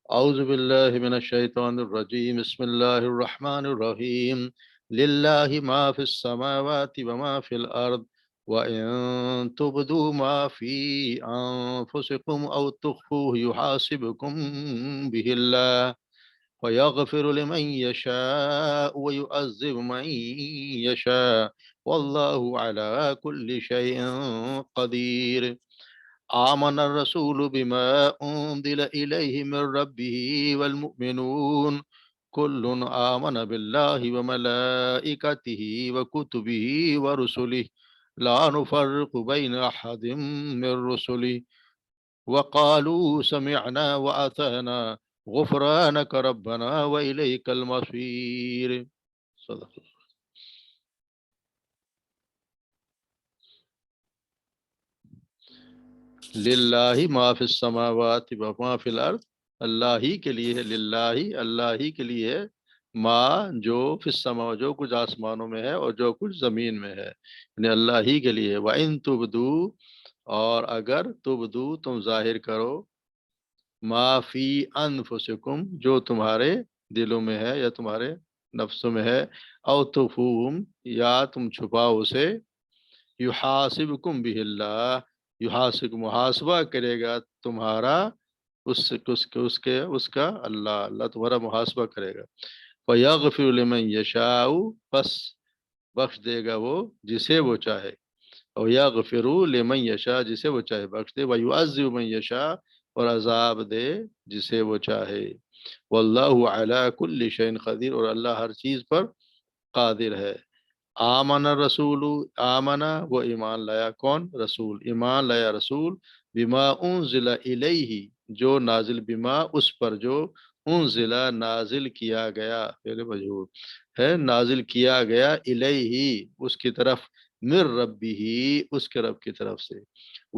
أعوذ بالله من الشيطان الرجيم بسم الله الرحمن الرحيم لله ما في السماوات وما في الأرض وإن تبدوا ما في أنفسكم أو تخفوه يحاسبكم به الله ويغفر لمن يشاء ويعذب من يشاء والله على كل شيء قدير آمن الرسول بما أنزل إليه من ربه والمؤمنون كل آمن بالله وملائكته وكتبه ورسله لا نفرق بين أحد من رسله وقالوا سمعنا وأطعنا غفرانك ربنا وإليك المصير. صدق اللہ. للہ ما فی السماوات و ما فی الارض، اللہ ہی کے لیے ہے، للہ اللہ ہی کے لیے ہے، ما جو فی السماء جو کچھ آسمانوں میں ہے اور جو کچھ زمین میں ہے، یعنی اللہ ہی کے لیے. وَإِن تُبْدُوا، اور اگر تبدو تم ظاہر کرو، ما فی انفسکم جو تمہارے دلوں میں ہے یا تمہارے نفسوں میں ہے، او تخفوہم یا تم چھپاؤ اسے، یحاسبکم بہ اللہ، یحاسب محاسبہ کرے گا تمہارا اس کا اللہ، اللہ تمہارا محاسبہ کرے گا. فیغفر لمن یشاء، پس بخش دے گا وہ جسے وہ چاہے، اور یغفر لمن یشاء جسے وہ چاہے بخش دے، ویعذب من یشاء اور عذاب دے جسے وہ چاہے. واللہ علی کل شیء قدیر، اور اللہ ہر چیز پر قادر ہے. آمن رسول، آمنا وہ ایمان لایا، کون؟ رسول، ایمان لایا رسول، بما انزل الیہ جو نازل، بما اس پر جو انزل نازل کیا گیا، پہلے مجہور ہے، نازل کیا گیا، الیہ اس کی طرف، من ربہ اس کے رب کی طرف سے،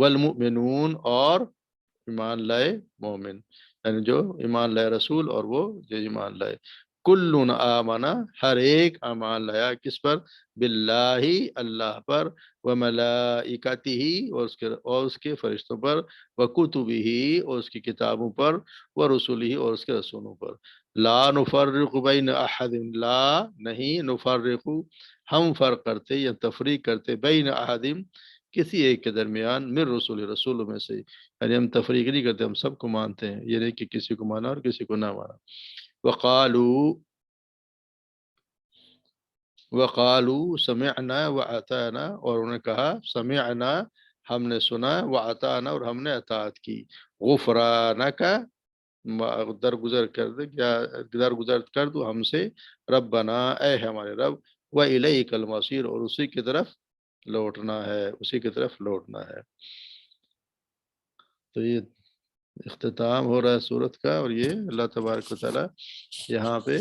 والمؤمنون اور ایمان لائے مومن، یعنی جو ایمان لائے رسول اور وہ جو ایمان لائے. کل آمنا ہر ایک ایمان لایا کس پر؟ باللہ اللہ پر، وملائکتہ اور اس کے فرشتوں پر، وکتبہ اور اس کی کتابوں پر، ورسلہ اور اس کے رسولوں پر. لا نفرق بین احد، لا نہیں، نفرق ہم فرق کرتے یا تفریق کرتے، بین احد کسی ایک کے درمیان، من رسول رسولوں میں سے، یعنی ہم تفریق نہیں کرتے، ہم سب کو مانتے ہیں، یہ نہیں کہ کسی کو مانا اور کسی کو نہ مانا. وقالو سمعنا واتانا، اور انہوں نے کہا سمعنا ہم نے سنا، واتانا اور ہم نے اطاعت کی. غفرانک درگزر کر دے، یا درگزر کر دو ہم سے، ربنا اے ہمارے رب، وإلیک المصیر اور اسی کی طرف لوٹنا ہے، اسی کی طرف لوٹنا ہے. تو یہ اختتام ہو رہا ہے سورت کا، اور یہ اللہ تبارک و تعالیٰ یہاں پہ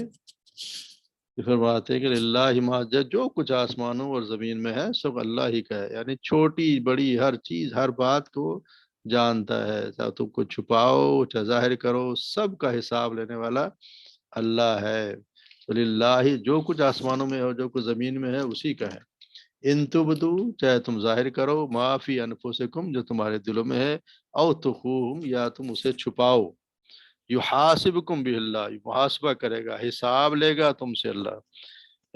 فرماتے ہیں کہ اللہ ما جو کچھ آسمانوں اور زمین میں ہے سب اللہ ہی کا ہے، یعنی چھوٹی بڑی ہر چیز ہر بات کو جانتا ہے، چاہے تم کو چھپاؤ چاہے ظاہر کرو، سب کا حساب لینے والا اللہ ہے. تو للہ جو کچھ آسمانوں میں ہے اور جو کچھ زمین میں ہے اسی کا ہے. ان تبدو چاہے تم ظاہر کرو، ما فی انفسکم جو تمہارے دلوں میں ہے، او تخوہم یا تم اسے چھپاؤ، یحاسبکم بہ اللہ محاسبہ کرے گا، حساب لے گا تم سے اللہ.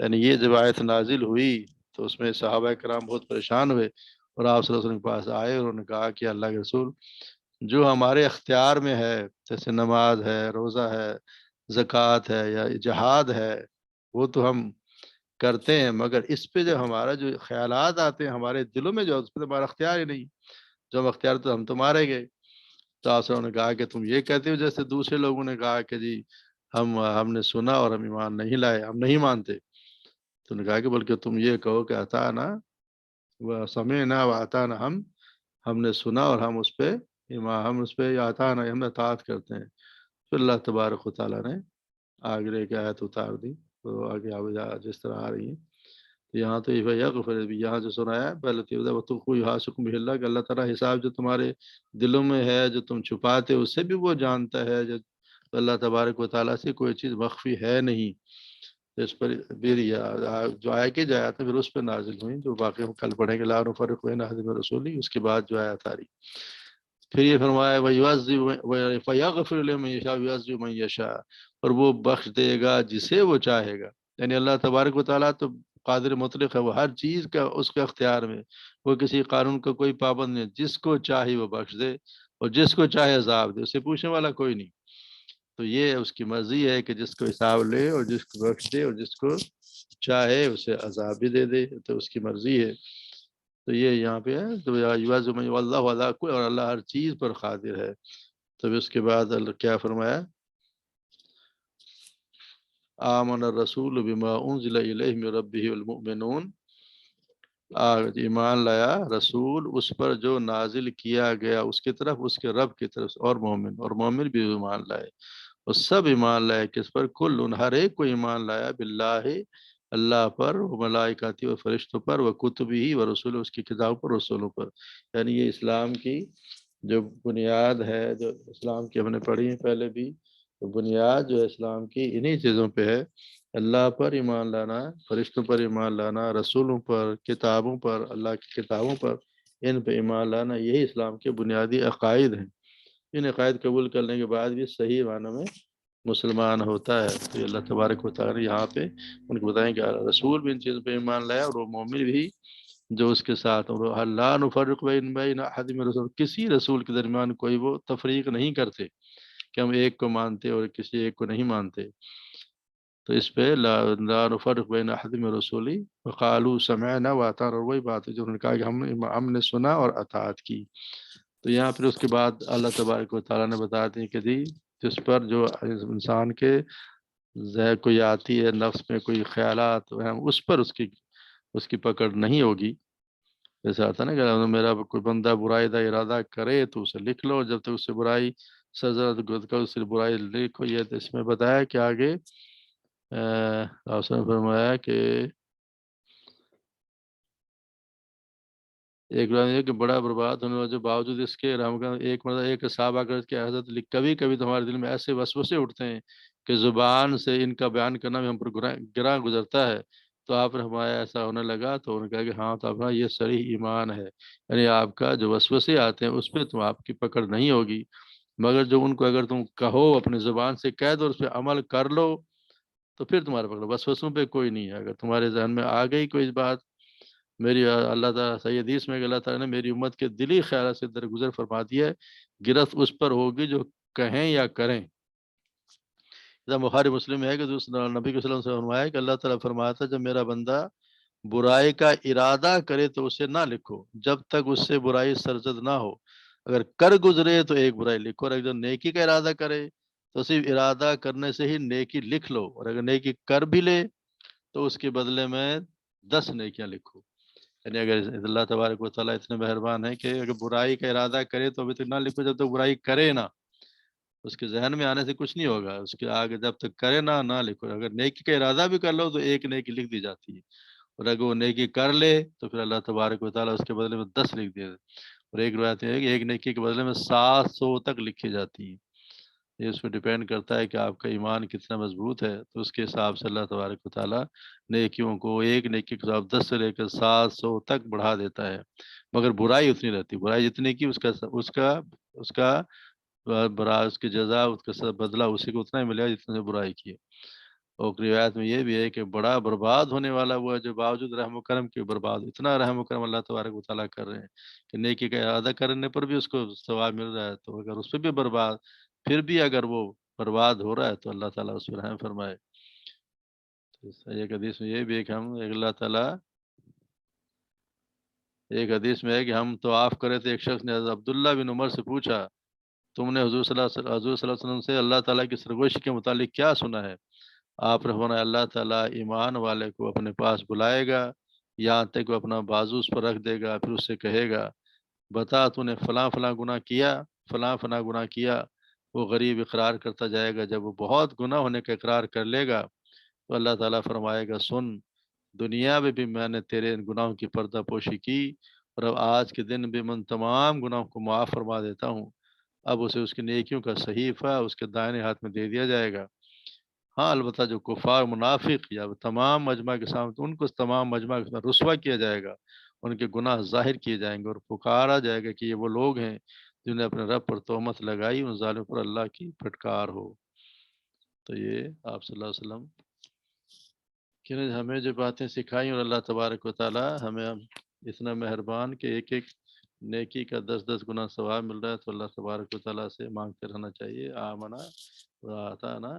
یعنی یہ جب آیت نازل ہوئی تو اس میں صحابہ کرام بہت پریشان ہوئے، اور آپ صلی اللہ علیہ وسلم کے پاس آئے اور انہوں نے کہا کہ اللہ کے رسول، جو ہمارے اختیار میں ہے جیسے نماز ہے، روزہ ہے، زکوٰۃ ہے یا جہاد ہے، وہ تو ہم کرتے ہیں، مگر اس پہ جو ہمارا جو خیالات آتے ہیں ہمارے دلوں میں، جو اس پہ ہمارا اختیار ہی نہیں، جو ہم اختیار تو ہم تو مارے گئے. تو آپ نے کہا کہ تم یہ کہتے ہو جیسے دوسرے لوگوں نے کہا کہ جی ہم نے سنا اور ہم ایمان نہیں لائے، ہم نہیں مانتے. تو نے کہا کہ بلکہ تم یہ کہو کہ اطعنا و سمعنا و اطعنا، ہم نے سنا اور ہم اس پہ ہم اس پہ اطعنا ہم اطاعت کرتے ہیں. پھر اللہ تبارک و تعالیٰ نے آگے ایک آیت اتار دی، تو آگے جس طرح آ رہی ہیں. یہاں تو یہاں جو سنایا پہلے کہ اللہ تعالیٰ حساب جو تمہارے دلوں میں ہے، جو تم چھپاتے اس سے بھی وہ جانتا ہے، جو اللہ تبارک و تعالیٰ سے کوئی چیز مخفی ہے نہیں. اس پر پھر جو آیا کہ جایا تھا پھر اس پہ نازل ہوئی، جو باقی ہم کل پڑھیں گے، لا نفرق بین احد من رسولہ، اس کے بعد جو آیات آ رہی. پھر یہ فرمایا فَيَغْفِرُ لِمَن يَشَاءُ وَيُعَذِّبُ مَن يَشَاءُ، اور وہ بخش دے گا جسے وہ چاہے گا. یعنی اللہ تبارک و تعالیٰ تو قادر مطلق ہے، وہ ہر چیز کا اس کے اختیار میں، وہ کسی قانون کا کوئی پابند نہیں، جس کو چاہے وہ بخش دے اور جس کو چاہے عذاب دے، اسے پوچھنے والا کوئی نہیں. تو یہ اس کی مرضی ہے کہ جس کو حساب لے اور جس کو بخش دے اور جس کو چاہے اسے عذاب بھی دے دے، تو اس کی مرضی ہے. تو یہ یہاں پہ ہے تو اللہ علی کل، اور اللہ ہر چیز پر قادر ہے. تو اس کے بعد اللہ کیا فرمایا؟ آمن الرسول بما انزل الیہ من ربہ والمؤمنون، ایمان لایا رسول اس پر جو نازل کیا گیا اس کی طرف، اس کے رب کی طرف، اور مومن بھی ایمان لائے. اور سب ایمان لائے کس پر؟ کل، ہر ایک کو ایمان لایا باللہ، اللہ پر، و ملائکاتی و فرشتوں پر، و کتبی و رسول، اس کی کتاب پر، رسولوں پر. یعنی یہ اسلام کی جو بنیاد ہے، جو اسلام کی ہم نے پڑھی ہے پہلے بھی، تو بنیاد جو ہے اسلام کی انہی چیزوں پہ ہے. اللہ پر ایمان لانا، فرشتوں پر ایمان لانا، رسولوں پر، کتابوں پر، اللہ کی کتابوں پر، ان پہ ایمان لانا، یہی اسلام کے بنیادی عقائد ہیں. ان عقائد قبول کرنے کے بعد بھی صحیح معنوں میں مسلمان ہوتا ہے. تو اللہ تبارک و تعالی یہاں پہ ان کو بتائیں کہ رسول بھی ان چیزوں پہ ایمان لایا، اور وہ مومن بھی جو اس کے ساتھ، اور اللہ نفرق بین احد من رسول، کسی رسول کے درمیان کوئی وہ تفریق نہیں کرتے کہ ہم ایک کو مانتے اور کسی ایک کو نہیں مانتے. تو اس پہ لا نفرق بین احد من رسولی وقالوا سمعنا واطعنا، اور وہی بات ہے جو انہوں نے کہا کہ ہم نے سنا اور اطاعت کی. تو یہاں پھر اس کے بعد اللہ تبارک و تعالیٰ نے بتا دی کہ جس پر جو انسان کے ذہن کوئی آتی ہے، نفس میں کوئی خیالات، اس پر اس کی پکڑ نہیں ہوگی. جیسے آتا نا کہ میرا کوئی بندہ برائی کا ارادہ کرے تو اسے لکھ لو، جب تک اس سے برائی سزا اس سے برائی لکھو. یہ تو اس میں بتایا کہ آگے آپ نے فرمایا کہ ایک بار یہ کہ بڑا برباد ہونے کے باوجود اس کے ایک مرتبہ ایک صاحب آ کر کے حضرت کبھی کبھی تمہارے دل میں ایسے وسوسے اٹھتے ہیں کہ زبان سے ان کا بیان کرنا بھی ہم پر گراں گزرتا ہے. تو آپ نے فرمایا ایسا ہونے لگا تو انہوں نے کہا کہ ہاں، تو آپ یہ صریح ایمان ہے. یعنی آپ کا جو وسوسے آتے ہیں اس پہ تم آپ کی پکڑ نہیں ہوگی، مگر جو ان کو اگر تم کہو، اپنی زبان سے کہہ دو، اس پہ عمل کر لو، تو پھر تمہارے پکڑ. وسوسوں پہ کوئی نہیں ہے. اگر تمہارے ذہن میں آ گئی کوئی بات، میری اللہ تعالیٰ صحیح حدیث میں کہ اللہ تعالیٰ نے میری امت کے دلی خیالات سے درگزر فرما دیا ہے، گرفت اس پر ہوگی جو کہیں یا کریں. بخاری مسلم ہے کہ نبی کے وسلم سے فرمایا کہ اللہ تعالیٰ فرماتا ہے جب میرا بندہ برائی کا ارادہ کرے تو اسے نہ لکھو جب تک اس سے برائی سرزد نہ ہو. اگر کر گزرے تو ایک برائی لکھو، اور اگر نیکی کا ارادہ کرے تو صرف ارادہ کرنے سے ہی نیکی لکھ لو، اور اگر نیکی کر بھی لے تو اس کے بدلے میں 10 نیکیاں لکھو. یعنی اگر اللہ تبارک و تعالیٰ اتنے مہربان ہے کہ اگر برائی کا ارادہ کرے تو ابھی تک نہ لکھو، جب تک برائی کرے نہ. اس کے ذہن میں آنے سے کچھ نہیں ہوگا، اس کے آگے جب تک کرے نہ لکھو. اگر نیکی کا ارادہ بھی کر لو تو ایک نیکی لکھ دی جاتی ہے، اور اگر وہ نیکی کر لے تو پھر اللہ تبارک و تعالیٰ اس کے بدلے میں 10 لکھ دے. اور ایک روایت یہ ہے کہ ایک نیکی کے بدلے میں 700 تک لکھی جاتی ہے. یہ اس پہ ڈیپینڈ کرتا ہے کہ آپ کا ایمان کتنا مضبوط ہے، تو اس کے حساب سے اللہ تبارک و تعالیٰ نیکیوں کو ایک نیکی کے حساب 10 سے لے کر 700 تک بڑھا دیتا ہے. مگر برائی اتنی رہتی، برائی جتنی کی اس کا برا اس کی جزا، اس کا بدلہ اسی کو اتنا ہی ملے گا جتنے سے برائی کی. اور روایت میں یہ بھی ہے کہ بڑا برباد ہونے والا وہ ہے جو باوجود رحم و کرم کے برباد. اتنا رحم و کرم اللہ تبارک و تعالیٰ کر رہے ہیں کہ نیکی کا ارادہ کرنے پر بھی اس کو ثواب مل رہا ہے، تو اگر اس پہ بھی پھر بھی اگر وہ برباد ہو رہا ہے تو اللہ تعالیٰ اس پر رحم فرمائے. ایک حدیث میں یہ بھی ہے کہ اللہ تعالیٰ، ایک حدیث میں ہے کہ ہم تو آف کرے تھے، ایک شخص نے حضرت عبداللہ بن عمر سے پوچھا تم نے حضور صلی اللہ علیہ وسلم سے اللہ تعالیٰ کی سرگوشی کے متعلق کیا سنا ہے؟ آپ نے فرمایا اللہ تعالیٰ ایمان والے کو اپنے پاس بلائے گا یہاں تک وہ اپنا بازو اس پر رکھ دے گا، پھر اس سے کہے گا بتا تو نے فلاں فلاں گناہ کیا، فلاں فلاں گناہ کیا. وہ غریب اقرار کرتا جائے گا. جب وہ بہت گناہ ہونے کا اقرار کر لے گا تو اللہ تعالیٰ فرمائے گا سن، دنیا میں بھی میں نے تیرے ان گناہوں کی پردہ پوشی کی، اور اب آج کے دن بھی من تمام گناہوں کو معاف فرما دیتا ہوں. اب اسے اس کی نیکیوں کا صحیفہ اس کے دائیں ہاتھ میں دے دیا جائے گا. ہاں البتہ جو کفار منافق یا تمام مجمع کے سامنے، ان کو تمام مجمع کے سامنے رسوا کیا جائے گا، ان کے گناہ ظاہر کیے جائیں گے اور پکارا جائے گا کہ یہ وہ لوگ ہیں جنہوں نے اپنے رب پر تہمت لگائی ان ظالموں پر اللہ کی پھٹکار ہو۔ تو یہ آپ صلی اللہ علیہ وسلم کہ ہمیں جو باتیں سکھائیں اور اللہ تبارک و تعالی ہمیں اتنا مہربان کہ ایک ایک نیکی کا 10 گنا ثواب مل رہا ہے، تو اللہ تبارک و تعالیٰ سے مانگتے رہنا چاہیے۔ آمنا واتانا،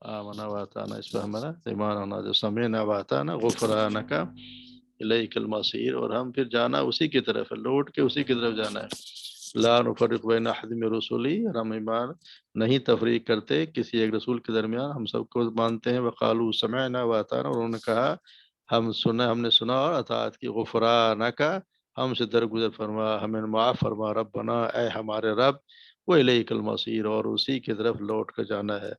آمنا واتانا، اس پہ ہمارا ایمان ہونا، جو سمعنا واتانا غفرانک الیک المصیر، اور ہم پھر جانا اسی کی طرف ہے، لوٹ کے اسی کی طرف جانا ہے۔ لا نفرق بین احد من رسولی، اور ہم ایمان نہیں تفریق کرتے کسی ایک رسول کے درمیان، ہم سب کو مانتے ہیں۔ وقالوا سمعنا واتانا، اور انہوں نے کہا ہم نے سنا اور اطاعت کی۔ غفرانک، ہم سے درگزر فرما، ہمیں معاف فرما، ربنا، اے ہمارے رب، وإلیک المصیر، اور اسی کی طرف لوٹ کر جانا ہے۔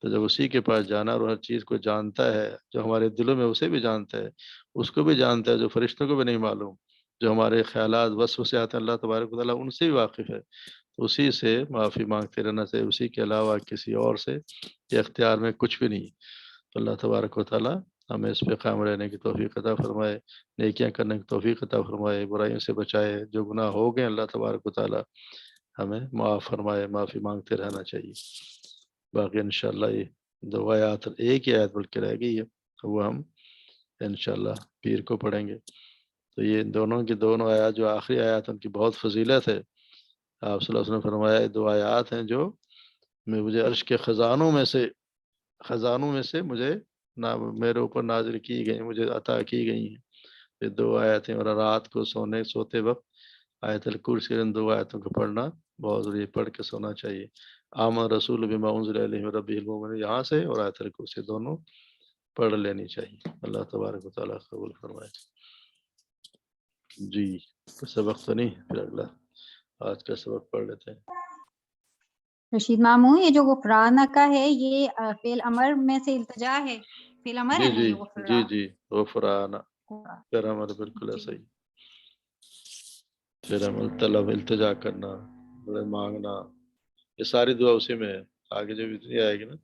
تو جب اسی کے پاس جانا اور ہر چیز کو جانتا ہے، جو ہمارے دلوں میں اسے بھی جانتا ہے، اس کو بھی جانتا ہے جو فرشتوں کو بھی نہیں معلوم، جو ہمارے خیالات وسوسے آتے ہیں، اللہ تبارک و تعالیٰ ان سے بھی واقف ہے، تو اسی سے معافی مانگتے رہنا چاہیے، اسی کے علاوہ کسی اور سے یہ اختیار میں کچھ بھی نہیں۔ تو اللہ تبارک و تعالیٰ ہمیں اس پہ قائم رہنے کی توفیق عطا فرمائے، نیکیاں کرنے کی توفیق عطا فرمائے، برائیوں سے بچائے، جو گناہ ہو گئے اللہ تبارک و تعالیٰ ہمیں معاف فرمائے، معافی مانگتے رہنا چاہیے۔ باقی انشاءاللہ یہ 2 آیات، ایک ہی آیت بلکہ رہ گئی ہے، وہ ہم انشاءاللہ پیر کو پڑھیں گے۔ تو یہ دونوں کی دونوں آیات جو آخری آیات ان کی بہت فضیلت ہے۔ آپ صلی اللہ علیہ وسلم نے فرمایا 2 آیات ہیں جو مجھے عرش کے خزانوں میں سے مجھے میرے اوپر نازل کی گئی، مجھے عطا کی گئی ہیں۔ یہ 2 آیتیں، اور رات کو سوتے وقت آیت الکرسی، ان 2 آیتوں کو پڑھنا بہت ضروری ہے، پڑھ کے سونا چاہیے۔ آمن رسول بما انزل الیہ من ربہ المؤمنون، یہاں سے اور آیت الکرسی دونوں پڑھ لینی چاہیے۔ اللہ تبارک و تعالیٰ قبول فرمائے۔ جی سبق تو نہیں، پھر اگلا آج کا سبق پڑھ لیتے ہیں۔ رشید ماموں، یہ جو غفرانہ کا ہے یہ فعل امر میں سے التجا ہے، فعل امر جی ہے نا جی یہ جی غفران؟ جی غفرانہ، پھر عمل بالکل جی ایسا ہی، پھر عمل طلب، التجا کرنا، مانگنا، یہ ساری دعا اسی میں ہے۔ آگے جو بھی آئے گی نا،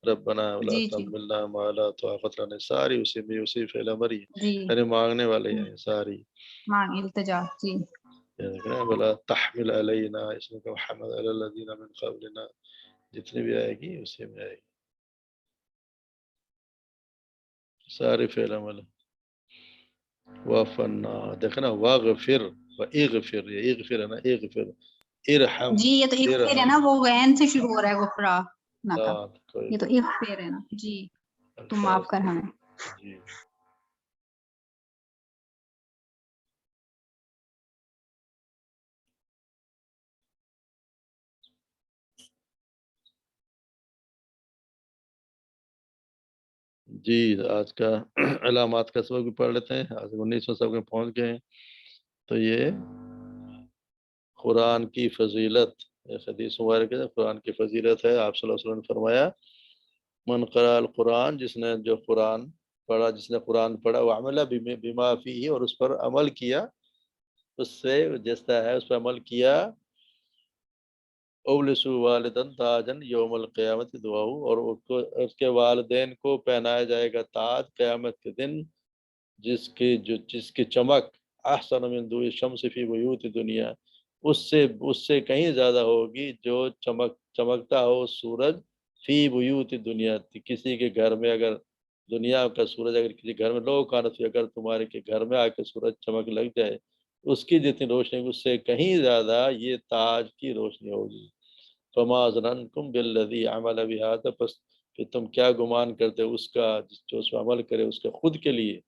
ربنا ولا جی جی تحملنا ما لا طاقت لنا، ساری اسی میں، اسی فعل امر ہی ہے، جی، یعنی مانگنے والے ہیں یہ ساری۔ مانگ التجا، جی ولا تحمل علینا، اس میں کہ حمل علی الذین من قبلنا، جتنی بھی آئے گی اسی میں آئے گی، سارے فعل عمل۔ وفنا، دیکھنا واغفر و اغفر، یہ اغفر ہے نا، اغفر، ارحم، جی، یہ تو اغفر ہے ارحم، نا، وہ غین سے شروع ہو رہا ہے غفرانہ کا، کوئی یہ تو بات اغفر ہے نا جی، تم الفاظ معاف کر ہمیں۔ جی۔ جی آج کا علامات کا سبق بھی پڑھ لیتے ہیں، آج 19واں سبق میں پہنچ گئے ہیں۔ تو یہ قرآن کی فضیلت، حدیث مبارک ہے، قرآن کی فضیلت ہے۔ آپ صلی اللہ علیہ وسلم نے فرمایا من قرأ القرآن، جس نے جو قرآن پڑھا، جس نے قرآن پڑھا، وعمل بما فیہ، اور اس پر عمل کیا، اس سے جیسا ہے اس پر عمل کیا، اولسو والدن تاجن یوم القیامت دعاؤ، اور اس کے والدین کو پہنایا جائے گا تاج قیامت کے دن، جس کی چمک احسن من ضوء الشمس فی بیوت دنیا، اس سے کہیں زیادہ ہوگی جو چمکتا ہو سورج فی بیوت دنیا، کسی کے گھر میں، اگر دنیا کا سورج اگر کسی گھر میں، لو کانت فی، اگر تمہارے کے گھر میں آ کے سورج چمک لگ جائے، اس کی جتنی روشنی، اس سے کہیں زیادہ یہ تاج کی روشنی ہوگی۔ فما ظننتم بالذی عمل بہذا، پس کہ تم کیا گمان کرتے ہو اس کا جو اس پر عمل کرے، اس کے خود کے لیے،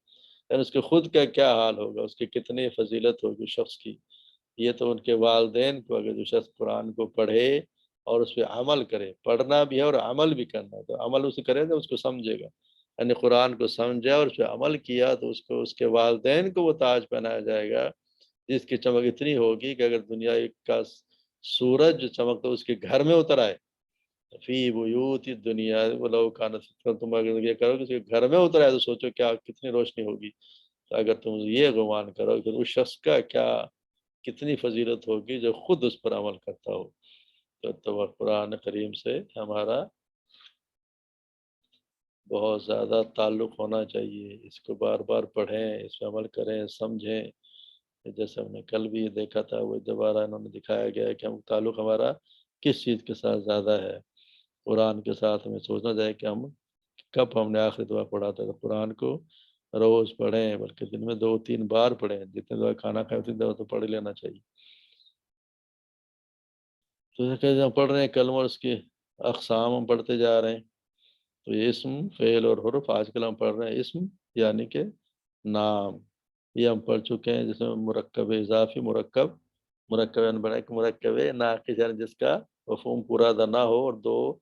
یعنی اس کے خود کا کیا حال ہوگا، اس کی کتنی فضیلت ہوگی شخص کی۔ یہ تو ان کے والدین کو، اگر جو شخص قرآن کو پڑھے اور اس پہ عمل کرے، پڑھنا بھی ہے اور عمل بھی کرنا ہے، تو عمل اسے کرے تو اس کو سمجھے گا، یعنی قرآن کو سمجھا اور اس پہ عمل کیا، تو اس کے والدین کو وہ تاج پہنایا جائے گا، جس کی چمک اتنی ہوگی کہ اگر دنیا کا سورج چمک تو اس کے گھر میں اتر آئے، فی بیوت دنیا ولو کانت، تم اگر یہ کرو کہ اس کے گھر میں اتر آئے تو سوچو کیا کتنی روشنی ہوگی۔ تو اگر تم یہ گمان کرو کہ اس شخص کا کیا کتنی فضیلت ہوگی جو خود اس پر عمل کرتا ہو۔ تو قرآن کریم سے ہمارا بہت زیادہ تعلق ہونا چاہیے، اس کو بار بار پڑھیں، اس پہ عمل کریں، سمجھیں، جیسے ہم نے کل بھی دیکھا تھا، وہ دوبارہ انہوں نے دکھایا گیا ہے کہ ہم تعلق ہمارا کس چیز کے ساتھ زیادہ ہے۔ قرآن کے ساتھ ہمیں سوچنا چاہیے کہ ہم کب ہم نے آخری دعا پڑھا تھا۔ تو قرآن کو روز پڑھیں، بلکہ دن میں 2-3 بار پڑھیں، جتنے دفعہ کھانا کھائے اتنی دفعہ تو پڑھ لینا چاہیے۔ تو جیسے کہ ہم پڑھ رہے ہیں کلمہ اور اس کی اقسام ہم پڑھتے جا رہے ہیں، تو یہ اسم، فعل اور حرف آج کل ہم پڑھ رہے ہیں اسم یعنی کہ نام، یہ ہم پڑھ چکے ہیں، جس میں مرکب اضافی، مرکب بنا کہ مرکب ناقص یعنی جس کا مفہوم پورا ادا نہ ہو اور 2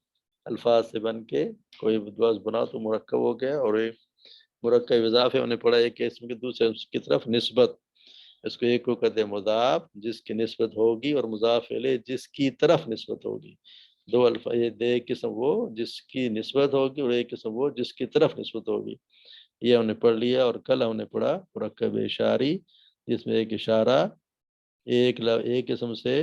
الفاظ سے بن کے کوئی لفظ بنا تو مرکب ہو گیا۔ اور ایک مرکب اضافی ہم نے پڑھا ہے کہ اسم کے دوسرے کی طرف نسبت، اس کو ایک کو کہتے ہیں مضاف جس کی نسبت ہوگی، اور مضاف الیہ جس کی طرف نسبت ہوگی۔ 2 الفاظ، یہ ایک قسم وہ جس کی نسبت ہوگی اور ایک قسم وہ جس کی طرف نسبت ہوگی، یہ ہم نے پڑھ لیا۔ اور کل ہم نے پڑھا مرکب اشاری، جس میں ایک اشارہ ایک قسم سے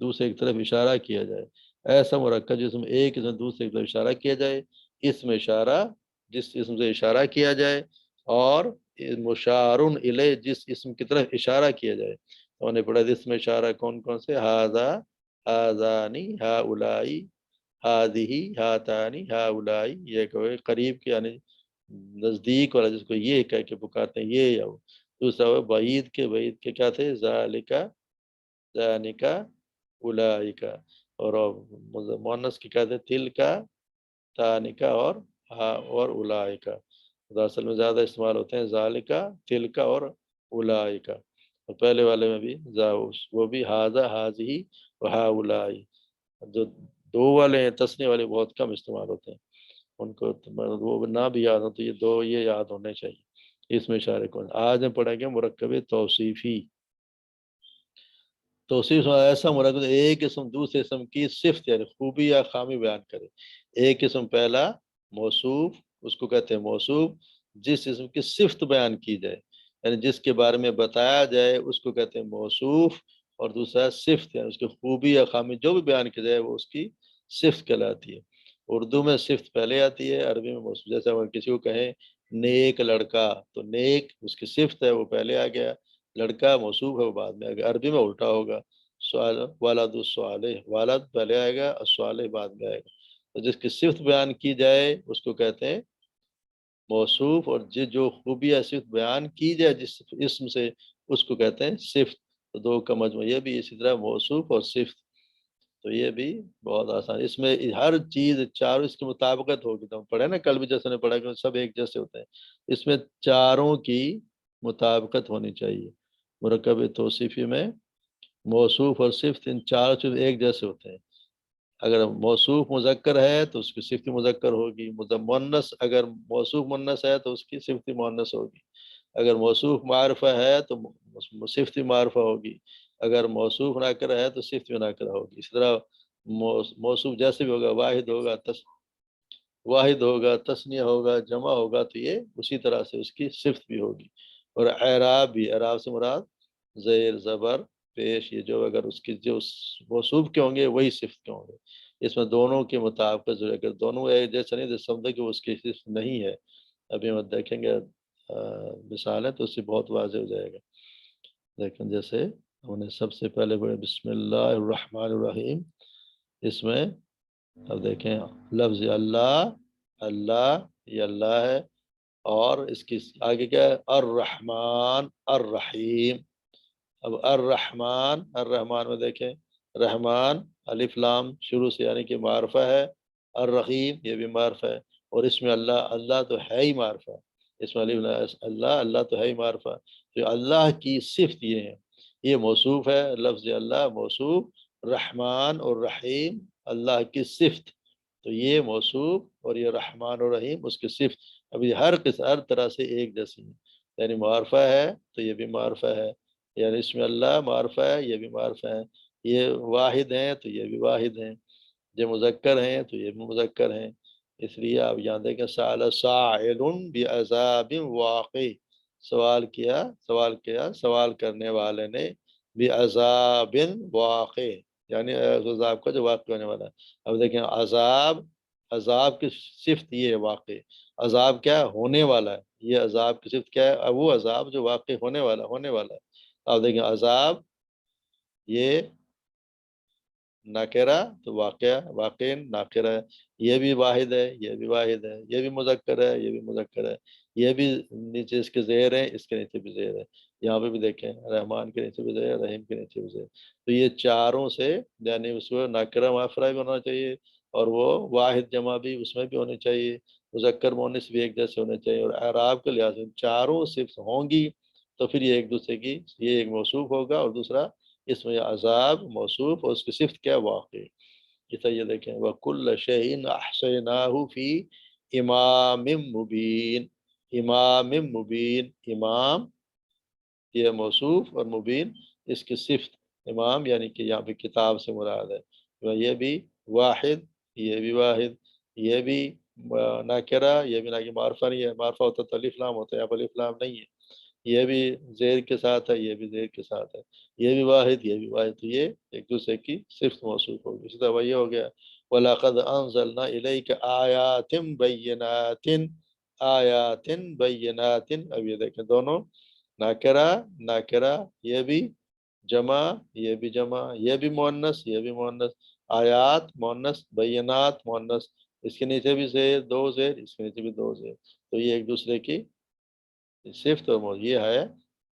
دوسرے کی طرف اشارہ کیا جائے، ایسا مرکب جس میں ایک قسم دوسرے کی طرف اشارہ کیا جائے، اسم اشارہ جس اسم سے اشارہ کیا جائے، اور مشار الیہ جس اسم کی طرف اشارہ کیا جائے۔ ہم نے پڑھا اسم اشارہ کون کون سے، ھذا، ھذانی، ھؤلائی، ھذہ، ھاتانی، ھؤلائی، یہ کوئی قریب کے یعنی نزدیک والا جس کو یہ کہہ کے پکارتے ہیں، یہ یا وہ۔ دوسرا وہ بعید کے کیا تھے، ذالکا، ذانکا، اولئکا، اور مؤنث کی کیا تھے، تلکا، تانکا، اور اولئکا۔ اصل میں زیادہ استعمال ہوتے ہیں ذالکا، تلکا اور اولئکا، اور پہلے والے میں بھی وہ بھی ھذا، ھذہ و ھؤلائی۔ جو 2 والے ہیں تثنیہ والے بہت کم استعمال ہوتے ہیں، ان کو وہ نہ بھی یاد ہو تو یہ 2 یہ یاد ہونے چاہیے۔ اس میں اشارے کون، آج ہم پڑھیں گے مرکب توصیفی۔ توصیف ایسا مرکب ایک اسم دوسرے اسم کی صفت یعنی خوبی یا خامی بیان کرے۔ ایک اسم پہلا موصوف، اس کو کہتے ہیں موصوف، جس اسم کی صفت بیان کی جائے یعنی جس کے بارے میں بتایا جائے اس کو کہتے ہیں موصوف، اور دوسرا صفت یعنی اس کی خوبی یا خامی جو بھی بیان کی جائے وہ اس کی صفت کہلاتی ہے۔ اردو میں صفت پہلے آتی ہے، عربی میں موصوف۔ جیسے اگر کسی کو کہیں نیک لڑکا، تو نیک اس کی صفت ہے وہ پہلے آ گیا، لڑکا موصوف ہے وہ بعد میں آ گیا۔ عربی میں الٹا ہوگا، والد الصالح، والد پہلے آئے گا اور صالح بعد میں آئے گا۔ تو جس کی صفت بیان کی جائے اس کو کہتے ہیں موصوف، اور جو خوبی یا صفت بیان کی جائے جس اسم سے اس کو کہتے ہیں صفت۔ تو 2 کا مجموعہ، یہ بھی اسی طرح موصوف اور صفت، تو یہ بھی بہت آسان۔ اس میں ہر چیز چاروں اس کی مطابقت ہوگی، تو ہم پڑھے نا کل بھی جیسے نے پڑھا کہ سب ایک جیسے ہوتے ہیں، اس میں چاروں کی مطابقت ہونی چاہیے۔ مرکب توصیفی میں موصوف اور صفت ان چاروں چیز ایک جیسے ہوتے ہیں۔ اگر موصوف مذکر ہے تو اس کی صفت مذکر ہوگی، مؤنث اگر موصوف مؤنث ہے تو اس کی صفت مؤنث ہوگی، اگر موصوف معرفہ ہے تو صفت معرفہ ہوگی، اگر موصوف ناکرہ ہے تو صفت ناکرہ ہوگی۔ اس طرح موصوف جیسے بھی ہوگا، واحد ہوگا، تثنیہ ہوگا، جمع ہوگا، تو یہ اسی طرح سے اس کی صفت بھی ہوگی۔ اور اعراب بھی، اعراب سے مراد زیر، زبر، پیش، یہ جو اگر اس کی جو موصوف کے ہوں گے وہی صفت کے ہوں گے۔ اس میں دونوں کے مطابقت ضرور، اگر دونوں ایک جیسا نہیں تو سمجھے کہ اس کی صفت نہیں ہے۔ ابھی ہم دیکھیں گے مثال ہے تو اس سے بہت واضح ہو جائے گا۔ لیکن جیسے ہم نے سب سے پہلے پڑھے بسم اللہ الرحمن الرحیم، اس میں اب دیکھیں لفظ اللہ، اللہ یہ اللہ ہے، اور اس کی آگے کیا ہے، الرحمن الرحیم۔ اب الرحمن میں دیکھیں، رحمان الف لام شروع سے یعنی کہ معرفہ ہے، الرحیم یہ بھی معرفہ ہے، اور اس میں اللہ تو ہے ہی معرفہ، اس میں اللہ تو ہے ہی معرفہ۔ تو اللہ کی صفت یہ ہے، یہ موصوف ہے، لفظ اللہ موصوف، رحمان اور رحیم اللہ کی صفت، تو یہ موصوف اور یہ رحمان اور رحیم اس کی صفت۔ ابھی ہر طرح سے ایک جیسی ہے، یعنی معرفہ ہے تو یہ بھی معرفہ ہے، یعنی اس میں اللہ معرفہ ہے یہ بھی معرفہ ہے، یہ واحد ہیں تو یہ بھی واحد ہیں، یہ مذکر ہیں تو یہ بھی مذکر ہیں۔ اس لیے آپ یہاں دیکھیں سأل سائل بعذاب واقع، سوال کرنے والے نے بعذاب واقع، یعنی عذاب کا جو واقع ہونے والا ہے۔ اب دیکھیں عذاب کی صفت یہ ہے واقع، عذاب کیا ہونے والا ہے، یہ عذاب کی صفت کیا ہے، وہ عذاب جو واقع ہونے والا ہے۔ آپ دیکھیں عذاب یہ ناکرہ تو واقع ناکرہ ہے، یہ بھی واحد ہے، یہ بھی واحد ہے، یہ بھی مذکر ہے، یہ بھی مذکر ہے، یہ بھی نیچے اس کے زیر ہے، اس کے نیچے بھی زیر ہے، یہاں پہ بھی دیکھیں رحمان کے نیچے بھی زیر، رحیم کے نیچے بھی زیر، تو یہ چاروں سے یعنی اس کو ناکرہ معافرہ بھی ہونا چاہیے، اور وہ واحد جمع بھی اس میں بھی ہونی چاہیے، مذکر مؤنث بھی ایک جیسے ہونے چاہیے، اور اعراب کے لحاظ سے چاروں صرف ہوں گی تو پھر یہ ایک دوسرے کی یہ ایک موصوف ہوگا، اور دوسرا اس میں عذاب موصوف اور اس کی صفت کیا واقع، اس طرح یہ دیکھیں وَكُلَّ شَيْءٍ أَحْصَيْنَاهُ فِي إِمَامٍ مُبِينٍ، امام مبین، امام یہ موصوف اور مبین اس کی صفت، امام یعنی کہ یہاں پہ کتاب سے مراد ہے، یہ بھی واحد، یہ بھی واحد، یہ بھی ناکرہ، یہ بھی ناکرہ، معرفہ نہیں ہے، معرفہ ہوتا تو الف لام ہوتا ہے، اب الف لام نہیں ہے، یہ بھی زیر کے ساتھ ہے، یہ بھی زیر کے ساتھ ہے، یہ بھی واحد، یہ بھی واحد، تو یہ ایک دوسرے کی صفت موصوف ہوگی، اسی طرح یہ ہو گیا وَلَقَدْ أَنزَلْنَا إِلَيْكَ آيَاتٍ بَيِّنَاتٍ، آیات بینات، اب یہ دیکھیں دونوں ناکرہ ناکرہ، یہ بھی جمع، یہ بھی جمع، یہ بھی مؤنث، یہ بھی مؤنث، آیات مؤنث، بینات مؤنث، اس کے نیچے بھی زیر، دو زیر، اس کے نیچے بھی دو زیر، تو یہ ایک دوسرے کی صفت اور یہ ہے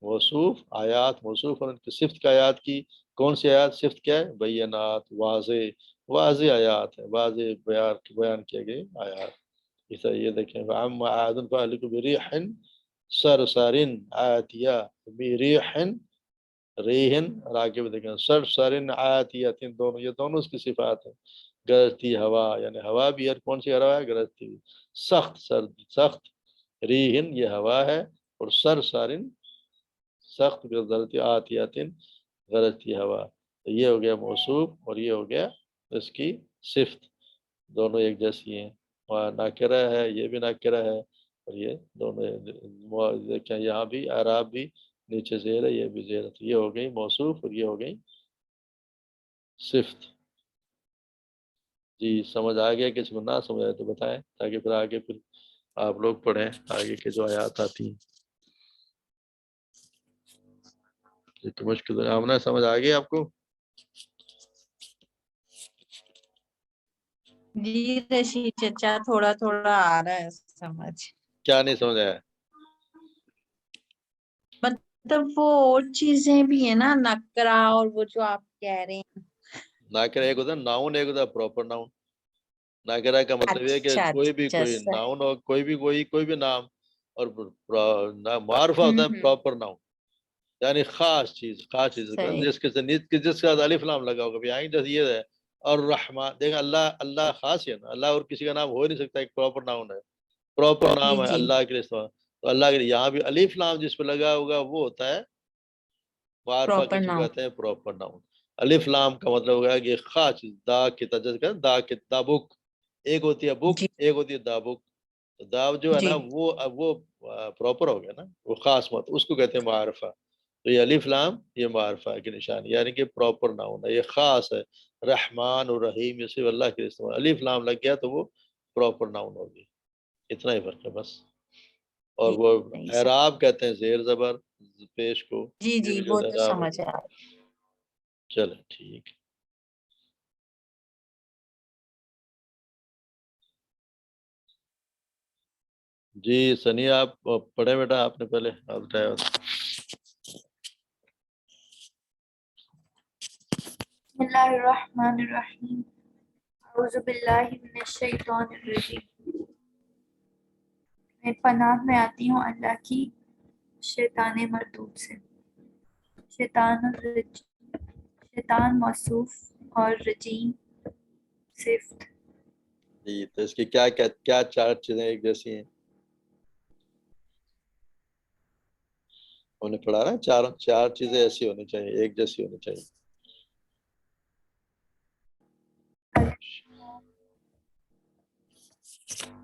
موصوف، آیات موصوف اور ان کی صفت کا آیات کی کون سی آیات، صفت کیا ہے، بینات، واضح واضح آیات ہے، واضح بیان کیے گئے آیات، اس طرح یہ دیکھیں وَعَمَّ عَادٌ فَأَهْلَكُوا بِرِيحٍ صَرْصَرٍ عَاتِيَةٍ بِرِيحٍ ریحٍ، اور آگے بھی دیکھیں صَرْصَرٍ عَاتِيَةٍ، دونوں یہ دونوں اس کی صفات ہیں، گرجتی ہوا، یعنی ہوا بھی ہے، کون سی ہوا ہے، گرجتی ہوئی، سخت سرد سخت، ریحٍ یہ ہوا ہے، اور صَرْصَرٍ سخت گرجتی، عَاتِيَةٍ گرجتی ہوا، تو یہ ہو گیا موصوف اور یہ ہو گیا اس کی صفت، دونوں ایک جیسی ہیں، ناکرہ ہے، یہ بھی ناکرہ ہے، اور یہ دونوں دیکھیں یہاں بھی اعراب بھی نیچے زیر ہے، یہ بھی زیر ہے، تو یہ ہو گئی موصوف اور یہ ہو گئی صفت۔ جی سمجھ آ گیا، کسی کو نہ سمجھ آئے تو بتائیں، تاکہ پھر آگے پھر آپ لوگ پڑھیں آگے کے جو آیات آتی ہیں، یہ تو مشکل ہے، آمنا سمجھ آ گئی آپ کو؟ جی رشید چچا تھوڑا تھوڑا آ رہا ہے سمجھ، کیا نہیں سمجھ آیا؟ مطلب وہ اور چیزیں بھی ہیں نا، نکرہ اور وہ جو آپ کہہ رہے ہیں۔ ناکرہ ایک ہوتا ہے ناؤن، ایک ہوتا ہے پراپر ناؤن، ناکرہ کا مطلب یہ ہے کہ اچھا کوئی بھی اچھا کوئی ناؤن ہو، کوئی بھی نام، اور معرفہ ہوتا ہے ہوں پراپر ناؤن، یعنی خاص چیز صحیح، جس کے ساتھ الف لام لگا ہوگا، بھی آئیں جیسے یہ ہے، اور رحمان دیکھیں اللہ خاص ہے نا، اللہ اور کسی کا نام ہو ہی نہیں سکتا، ایک پراپر ناؤن ہے، پراپر جی نام ہے جی اللہ کے لیے استعمال، تو اللہ کے لیے یہاں بھی الف لام جس پہ لگا ہوگا وہ ہوتا ہے معرفہ، پراپر کسی کو ناؤن، کہتے ہیں پراپر ناؤن، الف لام کا مطلب ہوگا کہ خاص چیز، دا کی تجزیہ کریں، دا بک، ایک ہوتی ہے بک، جی ایک ہوتی ہے دا بک، دا جو ہے نا جی وہ پراپر ہو گیا نا، وہ خاص مت، اس کو کہتے ہیں معرفہ، تو یہ الف لام یہ معرفہ کی نشانی، یعنی کہ پراپر ناؤن ہے، یہ خاص ہے، رحمان اور رحیم یہ صرف اللہ کے استعمال، الف لام لگ گیا تو وہ پراپر ناؤن ہوگی، اتنا ہی فرق ہے بس، اور جی وہ صحیح اعراب کہتے ہیں زیر زبر پیش کو، جی یہ جی بھی جو وہ تو اعراب سمجھ ہوگا، آ چلیں ٹھیک ہے۔ جی سنی آپ پڑھے بیٹا، آپ نے پہلے آپ بتایا، بسم اللہ الرحمن الرحیم، اعوذ باللہ من الشیطان الرجیم، میں پناہ میں آتی ہوں اللہ کی شیطان مردود سے۔ شیطان موصوف اور رجیم صفت۔ جی تو اس کی کیا چار چیزیں ایک جیسی ہیں، انہوں نے پڑھا نا، چار چیزیں ایسی ہونی چاہیے، ایک جیسی ہونی چاہیے،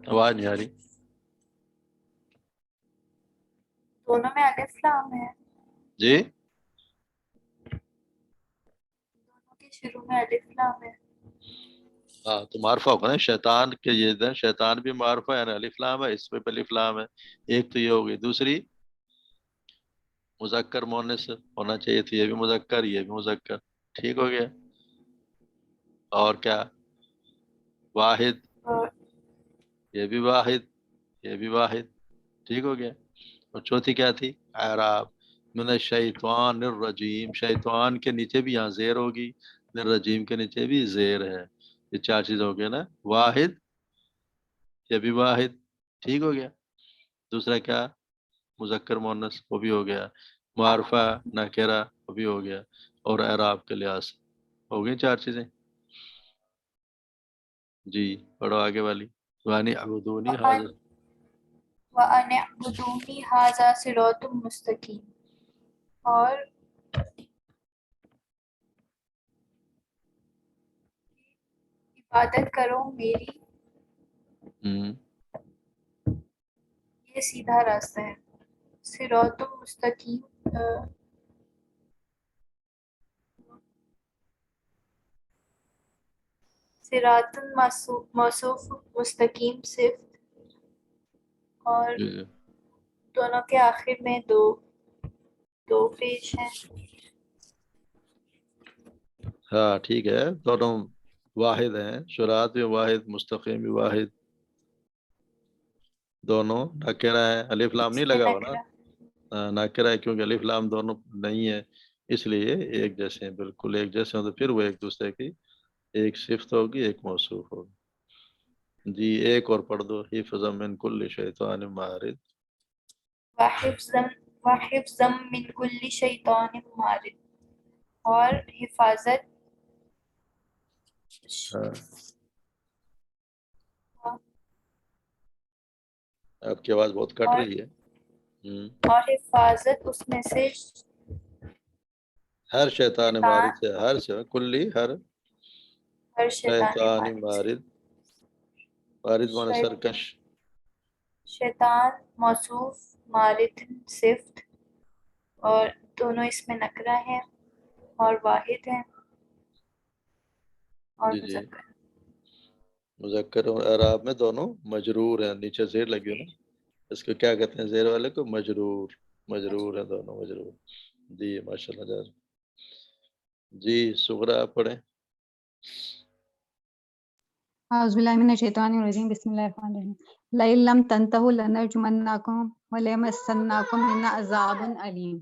آواز نہیں آ رہی، دونوں میں الف لام ہے، جی دونوں کے شروع میں الف لام ہے۔ ہاں تو معرفہ ہوگا نا، شیطان کے یہ شیطان بھی معرفہ ہے، یعنی الف لام ہے، اس پہ الف لام ہے، ایک تو یہ ہوگی، دوسری مذکر مونس ہونا چاہیے تھی، یہ بھی مذکر، یہ بھی مذکر، ٹھیک ہو گیا. اور کیا؟ واحد، اور یہ بھی واحد، یہ بھی واحد، ٹھیک ہو گیا. اور چوتھی کیا تھی؟ اعراب. من الشیطان الرجیم، شیطان کے نیچے بھی یہاں زیر ہوگی، الرجیم کے نیچے بھی زیر ہے. یہ چار چیز ہو گیا نا. واحد، یہ بھی واحد، ٹھیک ہو گیا. دوسرا کیا؟ مذکر مونس، وہ بھی ہو گیا. معرفہ نکرہ، وہ بھی ہو گیا. اور اعراب کے لحاظ سے ہو گئی چار چیزیں. جی پڑھو آگے والی. وانی عبدونی حاضر. وَأَنِ اعْبُدُونِي هَذَا صِرَاطٌ مُسْتَقِيمٌ، اور عبادت کرو میری، یہ سیدھا راستہ ہے. صراط مستقیم، صراط موصوف، مستقیم صفت، اور جی جی. دونوں کے آخر میں دو پیش ہیں. ہاں ٹھیک ہے، دونوں واحد ہیں. شراط بھی واحد، مستقیم بھی واحد، دونوں نکرہ ہے. الف لام نہیں اس میں لگا ہوا نا. نکرہ، نکرہ ہے کیونکہ الف لام دونوں نہیں ہے، اس لیے ایک جیسے ہیں، بالکل ایک جیسے ہوں تو پھر وہ ایک دوسرے کی ایک صفت ہوگی، ایک موصوف ہوگی. جی ایک اور پڑھ دو. حفظا من کل شیطان مارد. وحفظا من کل شیطان مارد، اور حفاظت ہاں آپ کی آواز بہت کٹ رہی ہے. اور حفاظت اس میں سے ہر شیطان شیطان، مارد سے، ہر سے کلی، ہر ہر شیطان شیطان مارد سے. مارد. مارد مانا سرکش. شیطان موصوف، مارد صفت، اور دونوں اس میں نکرہ ہیں اور واحد ہیں اور جی جی. مذکر. مذکر اور اعراب میں دونوں مجرور ہیں، نیچے زیر لگی ہو نا، اس کو کیا کہتے ہیں زیر والے کو؟ مجرور. مجرور ہیں دونوں، مجرور. جی ماشاء اللہ جان. جی سغرا آپ پڑھیں. اعوذ باللہ من الشیطان الرجیم، بسم اللہ الرحمن الرحیم. لئن لم تنتہوا لنرجمنکم وليمسنکم منا عذاب علیم.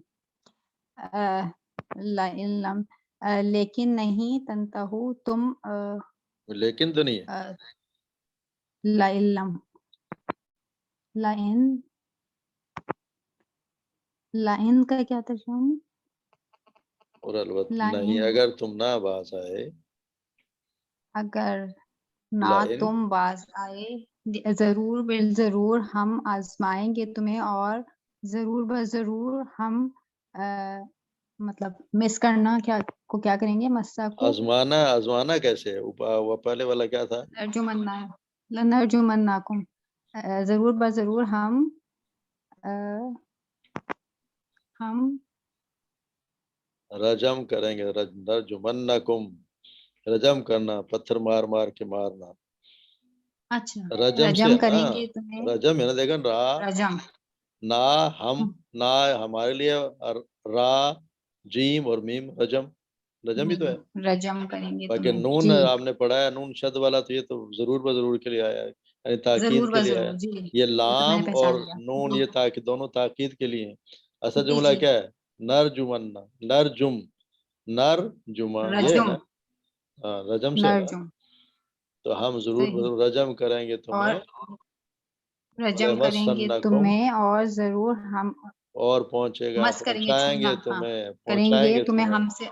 لئن لم، لیکن نہیں، تنتہوا تم، لیکن تو نہیں ہے. لئن لم، لئن، لئن کا کیا ترجمہ؟ اور البتہ نہیں، لئن، اگر تم نہ باز آئے. اگر نہ لئن تم باز آئے، ضرور بالضرور ہم آزمائیں گے تمہیں، اور ضرور بضرور ہم مطلب مس کرنا کیا کو کیا کریں گے؟ مسا کو آزمانا. آزمانا کیسے ہے؟ وہ پہلے والا کیا تھا؟ لنرجمنکم، ضرور بضرور ہم رجم کریں گے. نرجمنکم، رجم کرنا، پتھر مار مار کے مارنا. اچھا رجم سے رجم ہے نا، کریں گے تمہیں. رجم ہے نا. دیکھیں را، رجم، نہ ہم، نہ ہمارے لیے، را جیم اور میم، رجم. رجم بھی تو ہے. رجم کریں گے باقی تمہیں نون جی. آپ نے پڑھا ہے، نون شد والا، تو یہ تو ضرور بضرور کے لیے آیا ہے، یعنی تاکید ضرور کے لیے آیا بضرور ہے. جی، یہ وہ تو میں لام نے اور پہچان لیا نون جی. یہ تاکید، دونوں تاکید کے لیے ہیں. اصل جی جملہ جی، کیا ہے؟ نرجمنا، نرجم، نرجمہ، یہ ہے رجم، نا. ہاں رجم سے ہے نا. نرجم، تو ہم ضرور صحیح. بضرور رجم کریں گے اور تمہیں. رجم کریں گے وَلَيَمَسَّنَّكُمْ، تمہیں، اور ضرور ہم اور پہنچے گا، مس کریں گے، پہنچائیں چھونا، گے ہاں تمہیں، کریں پہنچائیں گے گے تمہیں، تمہیں. ہم سے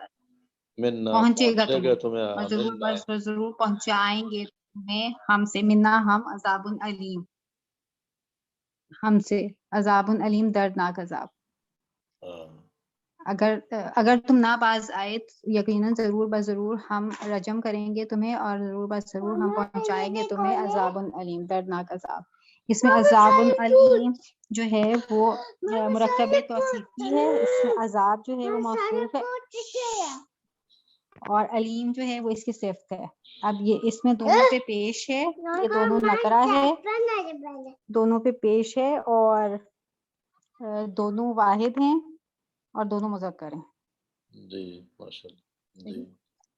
منا، پہنچے گا پہنچے گا تمہیں، تمہیں. اور ضرور منا، بس ضرور پہنچائیں گے تمہیں ہم سے، منا ہم، عذاب علیم، ہم سے عذاب علیم، دردناک عذاب. اگر تم نہ باز آئے، یقیناً ضرور بضرور ہم رجم کریں گے تمہیں، اور ضرور بضرور ہم پہنچائیں گے تمہیں عذاب علیم، دردناک عذاب. اس میں عذاب علیم جو ہے وہ مرکب توصیفی ہے، اس میں عذاب جو ہے وہ موصوف ہے، اور علیم جو ہے وہ اس کی صفت ہے. اب یہ اس میں دونوں پہ پیش ہے، یہ دونوں نکرہ ہے، دونوں پہ پیش ہے، اور دونوں واحد ہیں. اور دونوں مذکر ہیں. جی ماشاء اللہ. جی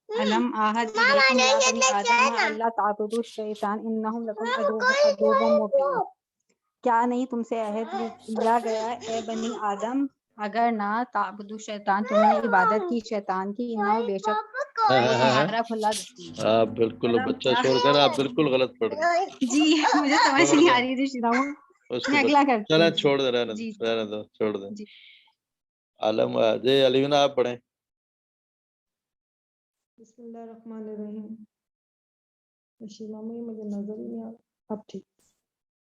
علم آہد الیکم یا بنی آدم اللہ تعبدوا الشیطان انہ لکم عدو مبین. کیا نہیں تم سے عہد لیا گیا اے بنی آدم اگر نہ تعبدوا الشیطان تم نے عبادت کی شیطان کی انہ بے شک وہ تمہارا کھلا دشمن ہے. آپ بالکل بچہ شور کر آپ بالکل غلط پڑھ رہے ہیں. جی مجھے سمجھ نہیں آ رہی تھی شیرا اس میں کو اگلا کرتی چلیں ہوں. چھوڑ دیں رہنے جی دو رہنے دو چھوڑ دیں. جی عالم جی علینا آپ پڑھیں. بسم اللہ الرحمن الرحیم. شیما میں مجھے نظر ہی نہیں آ اب ٹھیک.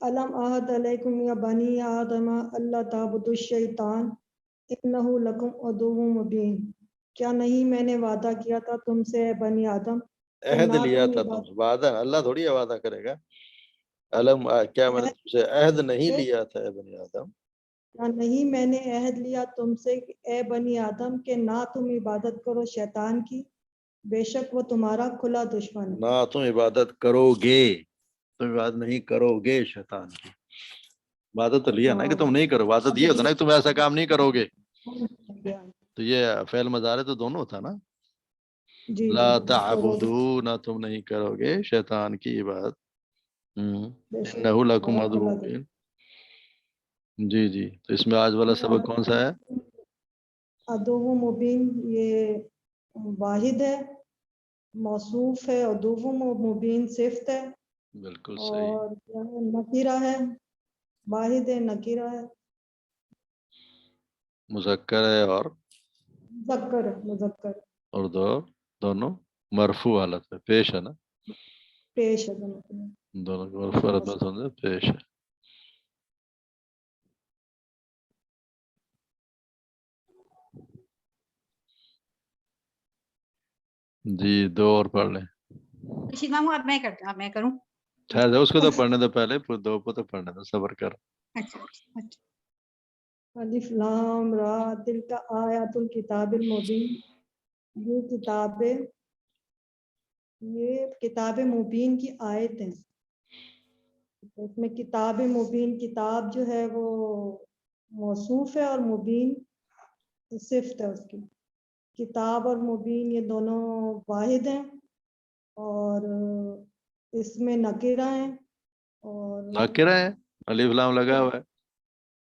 علم عہد علیکم یا بنی آدم اللہ تعبدوا الشیطان انہ لکم عدو مبین. کیا نہیں میں نے وعدہ کیا تھا تم سے اے بنی آدم کہ عہد نہ لیا تم تھا تم سے. وعدہ اللہ تھوڑی وعدہ کرے گا. علم کیا میں نے تم سے عہد نہیں لیا تھا اے بنی آدم. کیا نہیں میں نے عہد لیا تم سے اے بنی آدم کہ نہ تم عبادت کرو شیطان کی بے شک وہ تمہارا کھلا دشمن ہے. نہ تم عبادت کرو گے. تم عبادت نہیں کرو گے شیطان کی. عبادت تو لیا نا کہ تم نہیں کرو. عبادت یہ ہوتا نا کہ تم ایسا کام نہیں کرو گے. تو یہ فعل مضارع تو دونوں تھا نا. جی لا جی تعبدو نہ تم نہیں کرو گے شیطان کی عبادت. بے شک انہ لکم تمہارا عدو کھلا مبین. جی جی تو اس میں آج والا سبق کون سا ہے؟ عدو مبین یہ واحد ہے موصوف ہے. عدو مبین صفت ہے بالکل صحیح. اور نکیرہ ہے. واحد ہے نکیرہ ہے مذکر ہے اور مذکر ہے مذکر اور دونوں مرفوع حالت ہے. پیش ہے نا. پیش ہے دونوں. دونوں کو مرفوع حالت میں سمجھے پیش ہے. جی دو اور پڑھ لیں. شیما اب میں کرتی ہوں. اب میں کروں. ٹھہر جاؤ اس کو تو پڑھنے دو پہلے. پھر دو کو تو پڑھنے دو. صبر کر. اچھا اچھا. الف لام را تلک آیات الکتاب المبین. یہ کتاب مبین کی آیت ہیں. اس میں کتاب مبین کتاب جو ہے وہ موصوف ہے اور مبین صفت ہے اس کی. کتاب اور مبین یہ دونوں واحد ہیں اور اس میں نکرہ ہیں اور ناکرہ ہے. الف لام لگا ہوا ہے.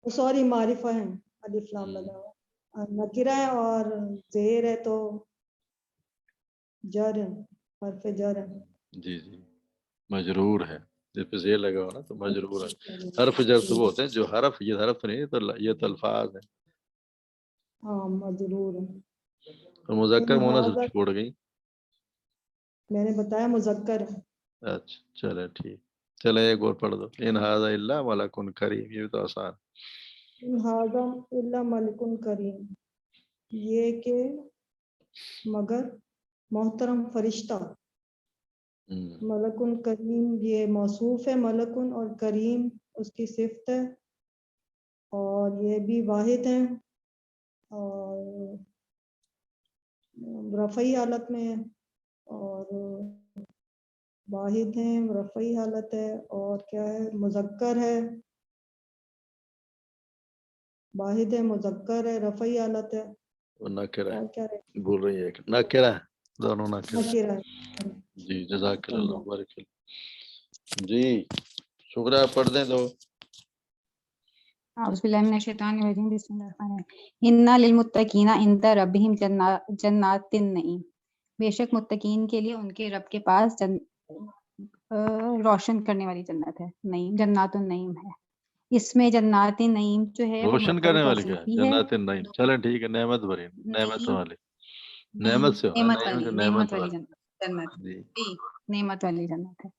سوری معرفہ ہیں. الف لام لگا ہوا نکرہ ہے اور زیر ہے تو جر ہے حرف جر ہے. جی جی مجرور ہے. جب پہ زیر لگا ہوا نا تو مجرور ہے. حرف جر تو وہ ہوتے ہیں جو حرف یہ حرف نہیں تو یہ تو الفاظ ہیں. ہاں مجرور ہے. تو مذکر مونس چھوڑ گئی. میں نے بتایا مذکر ہے. اچھا چلے ٹھیک. چلے ایک اور پڑھ دو. ان ھذا الا ملک کریم. یہ بھی تو آسان. ان ھذا الا ملک کریم. یہ کہ مگر محترم فرشتہ. ملک کریم یہ موصوف ہے ملکن اور کریم اس کی صفت ہے اور یہ بھی واحد ہیں اور رفعی حالت میں ہے اور واحد ہیں رفعی حالت ہے اور کیا ہے مذکر ہے. واحد ہے مذکر ہے رفعی حالت ہے ناکرہ اور کیا ہے بول رہی ہے کہ ناکرہ ہے. دونوں ناکرہ. نکرہ ہے. جی جزاک اللہ بارک اللہ. جی شکریہ. پڑھ دیں دو. اعوذ باللہ من الشیطان الرجیم بسم اللہ الرحمن الرحیم. انا للمتقین عند ربہم جنات النعیم. بے شک متقین کے لیے ان کے رب کے پاس روشن کرنے والی جنت ہے. نعیم جنات النعیم ہے. اس میں جنات نعیم جو ہے وہ روشن مرکب کرنے والی کیا ہے؟ توصیفی ہے. جنات النعیم. چلیں ٹھیک ہے. نعمت بھری نعمت نعیم والی. نعمت سے ہونا نعمت نعیم والی سے نعمت والی والی. جنت جی جی نعمت والی جنت ہے.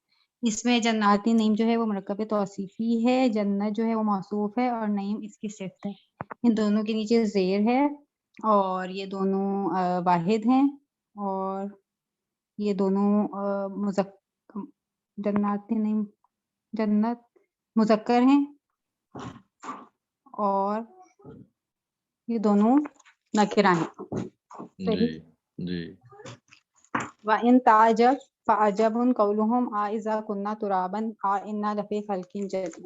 اس میں جنات نعیم جو ہے وہ مرکب توصیفی ہے. جنت جو ہے وہ موصوف ہے اور نعیم اس کی صفت ہے. ان دونوں کے نیچے زیر ہے اور یہ دونوں واحد ہیں اور یہ دونوں جنات نعیم جنت مذکر ہیں اور یہ دونوں نکرہ ہیں. جی جی وَإِن تَعْجَبْ فَعَجَبٌ قَوْلُهُمْ أَإِذَا كُنَّا تُرَابًا أَإِنَّا لَفِي خَلْقٍ جَدِيدٍ.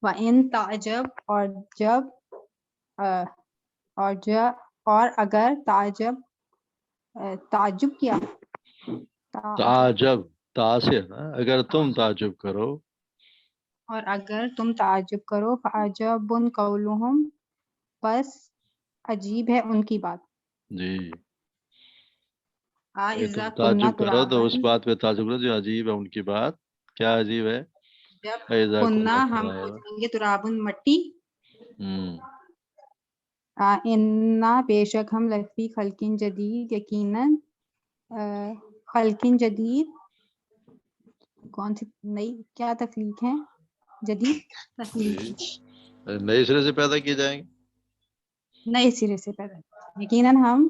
وَإِن تَعْجَبْ اور جب اور اگر تعجب کیا تعجب تا سے ہے نا، اگر تم تعجب کرو، اور اگر تم تعجب کرو فعجب قولہم، بس عجیب ہے ان کی بات. جی اگر اذا تم کننا تعجب کرو تو اس ترابا، بات پہ تعجب کرو جو عجیب ہے ان کی بات. کیا عجیب ہے؟ جب اذا کننا کننا ہم ہو ترابا. جائیں گے ترابن مٹی، ہوں انا بے شک ہم لفی خلقن جدید، یقیناً خلقن جدید، کون سی نئی کیا تخلیق ہے؟ جدید تخلیق، جی نئے سرے سے پیدا کیے جائیں گے. نئے سرے سے پیدا، یقیناً ہم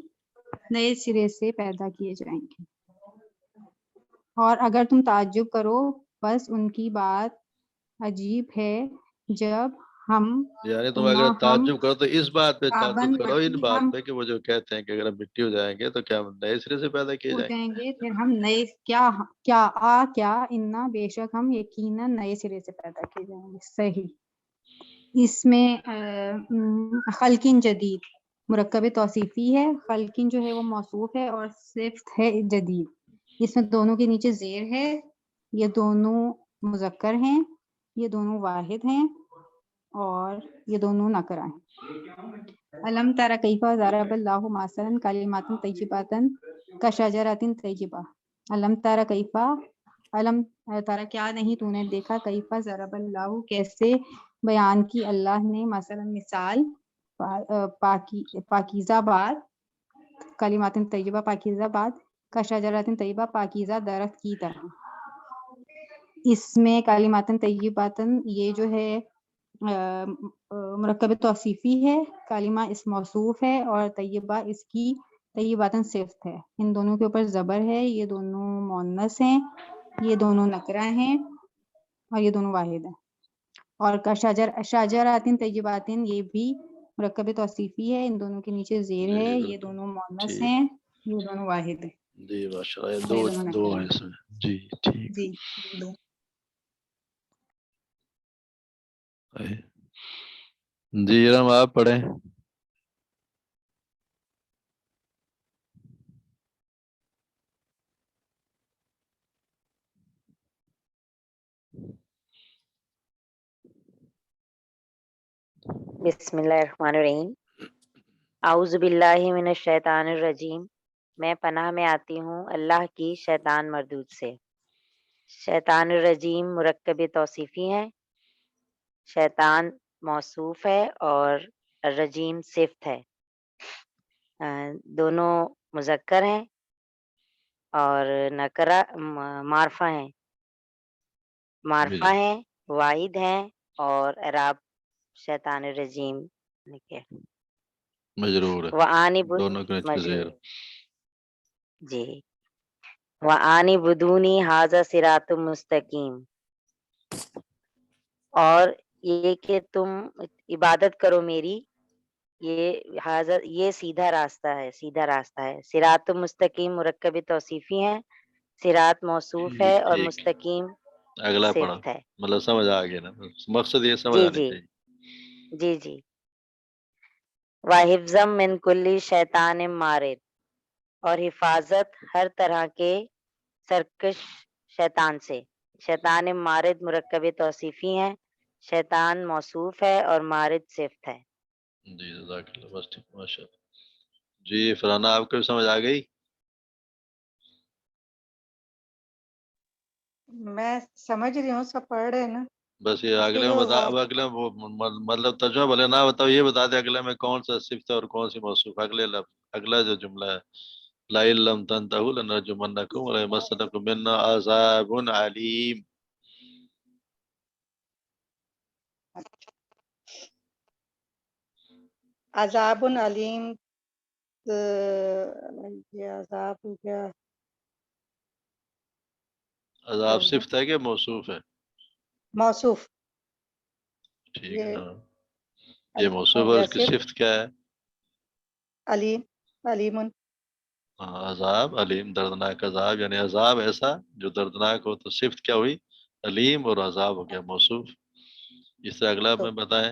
نئے سرے سے پیدا کیے جائیں گے. اور اگر تم تعجب کرو بس ان کی بات عجیب ہے، جب ہم یعنی تم اگر تعجب کرو تو اس بات پہ تعجب پابند کرو، ان مٹی بات ہم پہ کہ وہ جو کہتے ہیں کہ اگر ہم مٹی ہو جائیں گے تو کیا ہم نئے سرے سے پیدا کیے ہو جائیں گے. جائیں گے، پھر ہم نئے کیا انا بے شک ہم یقیناً نئے سرے سے پیدا کیے جائیں گے. صحیح. اس میں خلقن جدید مرکب توصیفی ہے، خلقن جو ہے وہ موصوف ہے اور صفت ہے جدید. اس میں دونوں کے نیچے زیر ہے، یہ دونوں مذکر ہیں، یہ دونوں واحد ہیں اور یہ دونوں نکرہ ہیں. علم تر کیف ضرب اللہ مثلا کلمات طیبات کشجرۃ طیبہ. علم تر کیف، علم تر کیا نہیں تو نے دیکھا، کیف ضرب اللہ کیسے بیان کی اللہ نے، مثلا مثال، پاکیزہ بات، کلمات طیبہ پاکیزہ بات، کشجرۃ طیبہ پاکیزہ درخت کی طرح. اس میں کلمات طیبات یہ جو ہے مرکب توصیفی ہے، کلمہ اس موصوف ہے اور طیبہ اس کی طیبات صفت ہے. ان دونوں کے اوپر زبر ہے، یہ دونوں مؤنث ہیں، یہ دونوں نکرہ ہیں اور یہ دونوں واحد ہیں. اور شجرات طیبات یہ بھی مرکب توصیفی ہے، ان دونوں کے نیچے زیر جی ہے، جی یہ بالکل دونوں مؤنث ٹھیک. ہیں، یہ دونوں واحد ہیں جی ماشاء اللہ، اور دو یہ دونوں دو نکرہ ہیں ہیں. اس میں. جی ٹھیک. جی دو. جی ارم آپ پڑھیں. بسم اللہ الرحمن الرحیم. اعوذ باللہ من الشیطان الرجیم. میں پناہ میں آتی ہوں اللہ کی شیطان مردود سے. شیطان الرجیم مرکب توصیفی ہیں، شیطان موصوف ہے اور الرجیم صفت ہے. دونوں مذکر ہیں اور نکرہ معرفہ ہیں، معرفہ ہیں، واحد ہیں اور اعراب شیطان الرجیم لکھے. مجرور ہے، وآنِ دونوں کے نیچے زیر. مجرور. جی. وآنِ بدونی ھذا صراط مستقیم، اور یہ کہ تم عبادت کرو میری، یہ سیدھا راستہ ہے، سیدھا راستہ ہے. صراط مستقیم مرکب توصیفی ہیں، صراط موصوف ہے اور ٹھیک. مستقیم اگلا پڑھا، صفت ہے. مطلب سمجھ آ گیا نا، مقصد یہ سمجھ جی آنی جی چاہیے. جی جی. وحفظا من کل شیطان مارد، اور حفاظت ہر طرح کے سرکش شیطان سے. شیطان مارد مرکب توصیفی ہیں، شیطان موصوف ہے اور مارد صفت ہے. جی جزاک اللہ، بس ٹھیک ماشاء اللہ. جی فرانا آپ کو بھی سمجھ آ گئی؟ میں سمجھ رہی ہوں، سب پڑھ رہے ہیں نا. بس یہ اس کے اگلے میں جو بتا، اب اگلے میں مطلب ترجمہ بھلے نہ بتاؤ، یہ بتا دیں اگلے میں کون سا صفت ہے اور کون سی موصوف. اگلے لفظ، اگلا جو جملہ ہے، لَئِن لَّمْ تَنْتَهُوا لَنَرْجُمَنَّكُمْ وَلَيَمَسَّنَّكُم مِّنَّا عَذَابٌ عَلِيمٌ. عذاب علیم، یہ عذاب ہو گیا. عذاب صفت ہے کہ موصوف ہے؟ موصوف. ٹھیک ہے. یہ ہاں یہ موصوف ہو ہے، گیا اس کی صرف صفت کیا ہے؟ علیم، علیم. عذاب علیم، دردناک عذاب، یعنی عذاب ایسا جو دردناک ہو. تو صفت کیا ہوئی؟ علیم، اور عذاب ہو گیا موصوف. اس سے اگلا میں بتائیں.